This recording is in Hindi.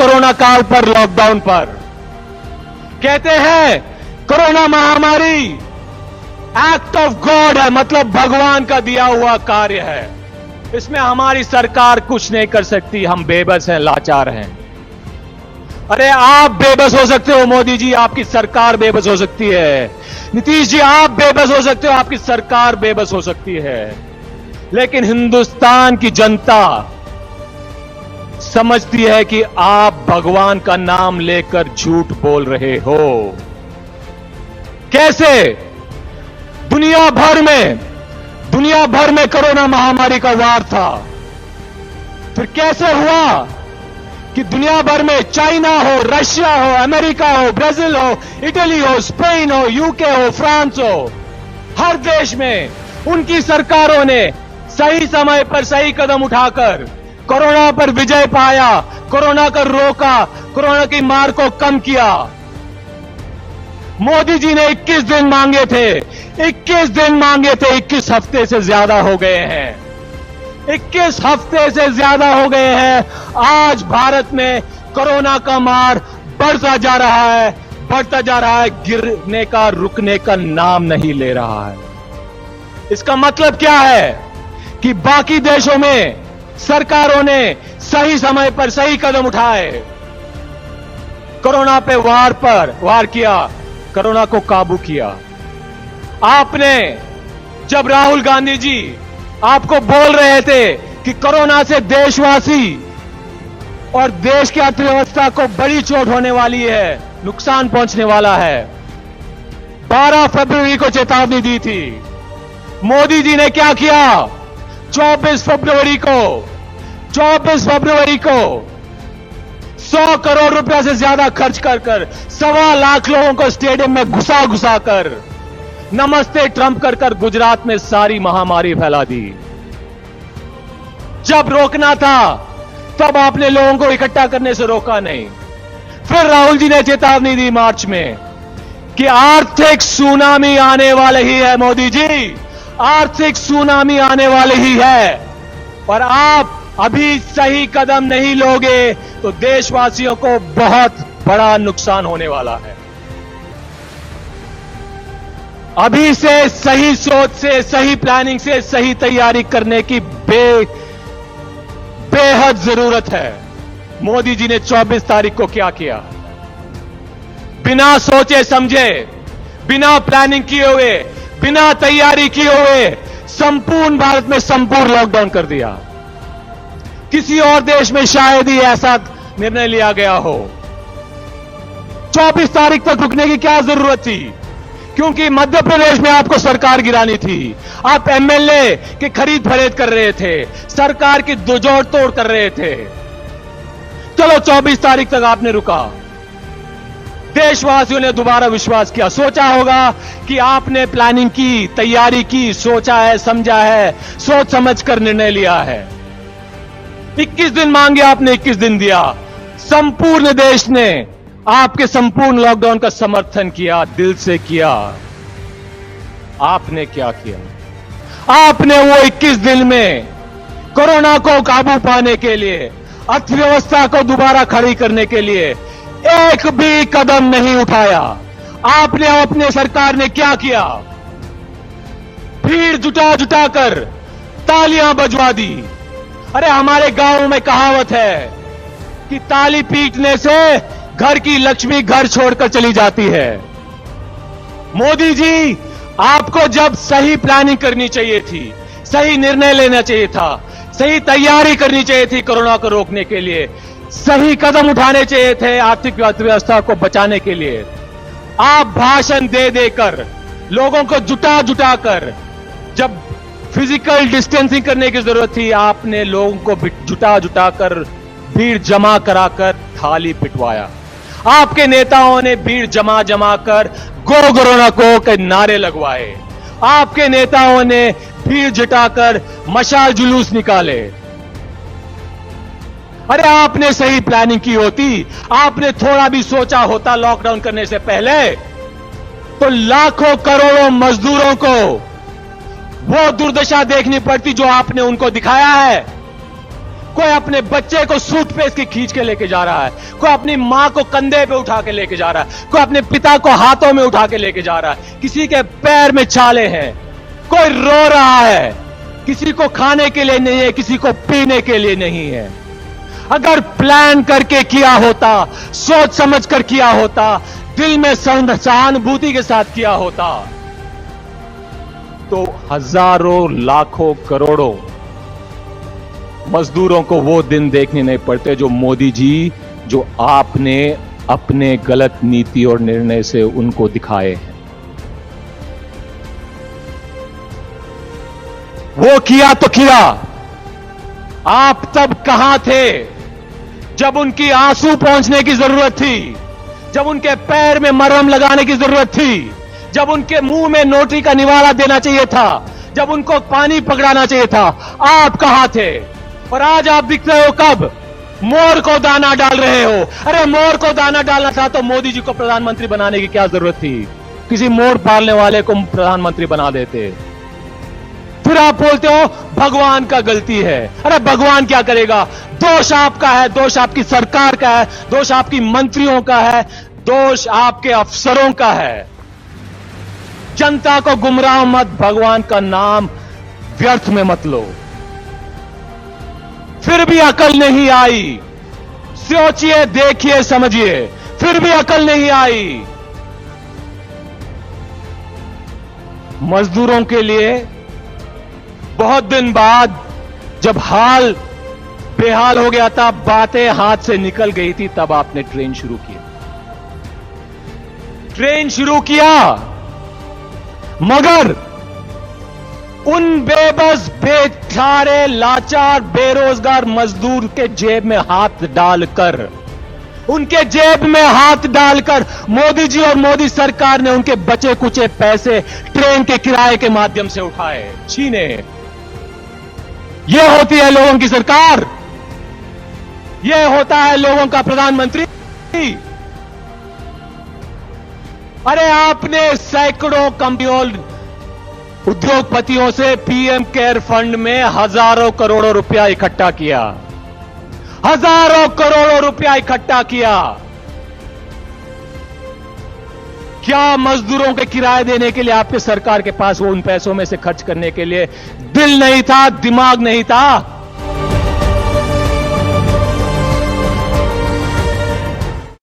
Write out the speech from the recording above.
कोरोना काल पर, लॉकडाउन पर। कहते हैं कोरोना महामारी एक्ट ऑफ गॉड है, मतलब भगवान का दिया हुआ कार्य है। इसमें हमारी सरकार कुछ नहीं कर सकती, हम बेबस हैं, लाचार हैं। अरे आप बेबस हो सकते हो मोदी जी, आपकी सरकार बेबस हो सकती है। नीतीश जी आप बेबस हो सकते हो, आपकी सरकार बेबस हो सकती है। लेकिन हिंदुस्तान की जनता समझती है कि आप भगवान का नाम लेकर झूठ बोल रहे हो। कैसे? दुनिया भर में कोरोना महामारी का वार था। फिर कैसे हुआ कि दुनिया भर में, चाइना हो, रशिया हो, अमेरिका हो, ब्राजील हो, इटली हो, स्पेन हो, यूके हो, फ्रांस हो, हर देश में उनकी सरकारों ने सही समय पर सही कदम उठाकर कोरोना पर विजय पाया, कोरोना को रोका, कोरोना की मार को कम किया। मोदी जी ने 21 दिन मांगे थे, 21 दिन मांगे थे, 21 हफ्ते से ज्यादा हो गए हैं, 21 हफ्ते से ज्यादा हो गए हैं। आज भारत में कोरोना का मार बढ़ता जा रहा है, बढ़ता जा रहा है, गिरने का, रुकने का नाम नहीं ले रहा है। इसका मतलब क्या है कि बाकी देशों में सरकारों ने सही समय पर सही कदम उठाए, कोरोना पे वार किया, कोरोना को काबू किया। आपने, जब राहुल गांधी जी आपको बोल रहे थे कि कोरोना से देशवासी और देश की अर्थव्यवस्था को बड़ी चोट होने वाली है, नुकसान पहुंचने वाला है, 12 फरवरी को चेतावनी दी थी। मोदी जी ने क्या किया? 24 फरवरी को 100 करोड़ रुपया से ज्यादा खर्च कर 1.25 लाख लोगों को स्टेडियम में घुसा कर नमस्ते ट्रंप कर गुजरात में सारी महामारी फैला दी। जब रोकना था तब आपने लोगों को इकट्ठा करने से रोका नहीं। फिर राहुल जी ने चेतावनी दी मार्च में कि आर्थिक सुनामी आने वाली ही है। मोदी जी, आर्थिक सुनामी आने वाली ही है, और आप अभी सही कदम नहीं लोगे तो देशवासियों को बहुत बड़ा नुकसान होने वाला है। अभी से सही सोच से, सही प्लानिंग से, सही तैयारी करने की बेहद जरूरत है। मोदी जी ने 24 तारीख को क्या किया? बिना सोचे समझे, बिना प्लानिंग किए हुए, बिना तैयारी किए हुए संपूर्ण भारत में संपूर्ण लॉकडाउन कर दिया। किसी और देश में शायद ही ऐसा निर्णय लिया गया हो। 24 तारीख तक रुकने की क्या जरूरत थी? क्योंकि मध्य प्रदेश में आपको सरकार गिरानी थी। आप एमएलए की खरीद फरेद कर रहे थे, सरकार की जोड़ तोड़ कर रहे थे। चलो 24 तारीख तक आपने रुका। देशवासियों ने दोबारा विश्वास किया, सोचा होगा कि आपने प्लानिंग की, तैयारी की, सोचा है, समझा है, सोच समझ कर निर्णय लिया है। 21 दिन मांगे आपने, 21 दिन दिया। संपूर्ण देश ने आपके संपूर्ण लॉकडाउन का समर्थन किया, दिल से किया। आपने क्या किया? आपने वो 21 दिन में कोरोना को काबू पाने के लिए, अर्थव्यवस्था को दोबारा खड़ी करने के लिए एक भी कदम नहीं उठाया। आपने, अपने सरकार ने क्या किया? भीड़ जुटा कर तालियां बजवा दी। अरे हमारे गांव में कहावत है कि ताली पीटने से घर की लक्ष्मी घर छोड़कर चली जाती है। मोदी जी, आपको जब सही प्लानिंग करनी चाहिए थी, सही निर्णय लेना चाहिए था, सही तैयारी करनी चाहिए थी कोरोना को रोकने के लिए, सही कदम उठाने चाहिए थे आर्थिक अर्थव्यवस्था को बचाने के लिए, आप भाषण दे देकर, लोगों को जुटा कर, जब फिजिकल डिस्टेंसिंग करने की जरूरत थी, आपने लोगों को जुटा कर, भीड़ जमा कराकर थाली पिटवाया। आपके नेताओं ने भीड़ जमा कर गो कोरोना को के नारे लगवाए। आपके नेताओं ने भीड़ जुटाकर मशाल जुलूस निकाले। अरे आपने सही प्लानिंग की होती, आपने थोड़ा भी सोचा होता लॉकडाउन करने से पहले, तो लाखों करोड़ों मजदूरों को वो दुर्दशा देखनी पड़ती जो आपने उनको दिखाया है। कोई अपने बच्चे को सूटकेस की खींच के लेके जा रहा है, कोई अपनी मां को कंधे पे उठा के लेके जा रहा है, कोई अपने पिता को हाथों में उठा के लेके जा रहा है, किसी के पैर में छाले हैं, कोई रो रहा है, किसी को खाने के लिए नहीं है, किसी को पीने के लिए नहीं है। अगर प्लान करके किया होता, सोच समझ कर किया होता, दिल में सहानुभूति के साथ किया होता, तो हजारों लाखों करोड़ों मजदूरों को वो दिन देखने नहीं पड़ते जो मोदी जी, जो आपने अपने गलत नीति और निर्णय से उनको दिखाए हैं। वो किया तो किया, आप तब कहां थे जब उनकी आंसू पहुंचने की जरूरत थी, जब उनके पैर में मरहम लगाने की जरूरत थी, जब उनके मुंह में नोटी का निवाला देना चाहिए था, जब उनको पानी पकड़ाना चाहिए था, आप कहां थे? और आज आप दिख रहे हो कब? मोर को दाना डाल रहे हो। अरे मोर को दाना डालना था तो मोदी जी को प्रधानमंत्री बनाने की क्या जरूरत थी? किसी मोर पालने वाले को प्रधानमंत्री बना देते। फिर आप बोलते हो भगवान का गलती है। अरे भगवान क्या करेगा? दोष आपका है, दोष आपकी सरकार का है, दोष आपकी मंत्रियों का है, दोष आपके अफसरों का है। जनता को गुमराह मत, भगवान का नाम व्यर्थ में मत लो। फिर भी अकल नहीं आई, सोचिए, देखिए, समझिए, फिर भी अकल नहीं आई। मजदूरों के लिए बहुत दिन बाद जब हाल बेहाल हो गया था, बातें हाथ से निकल गई थी, तब आपने ट्रेन शुरू किया। ट्रेन शुरू किया, मगर उन बेबस, बेचारे, लाचार, बेरोजगार मजदूर के जेब में हाथ डालकर, उनके जेब में हाथ डालकर मोदी जी और मोदी सरकार ने उनके बचे कुचे पैसे ट्रेन के किराए के माध्यम से उठाए, छीने। यह होती है लोगों की सरकार, यह होता है लोगों का प्रधानमंत्री। अरे आपने सैकड़ों कंपनियों, उद्योगपतियों से पीएम केयर फंड में हजारों करोड़ों रुपया इकट्ठा किया, हजारों करोड़ों रुपया इकट्ठा किया। क्या मजदूरों के किराए देने के लिए आपके सरकार के पास वो उन पैसों में से खर्च करने के लिए दिल नहीं था, दिमाग नहीं था?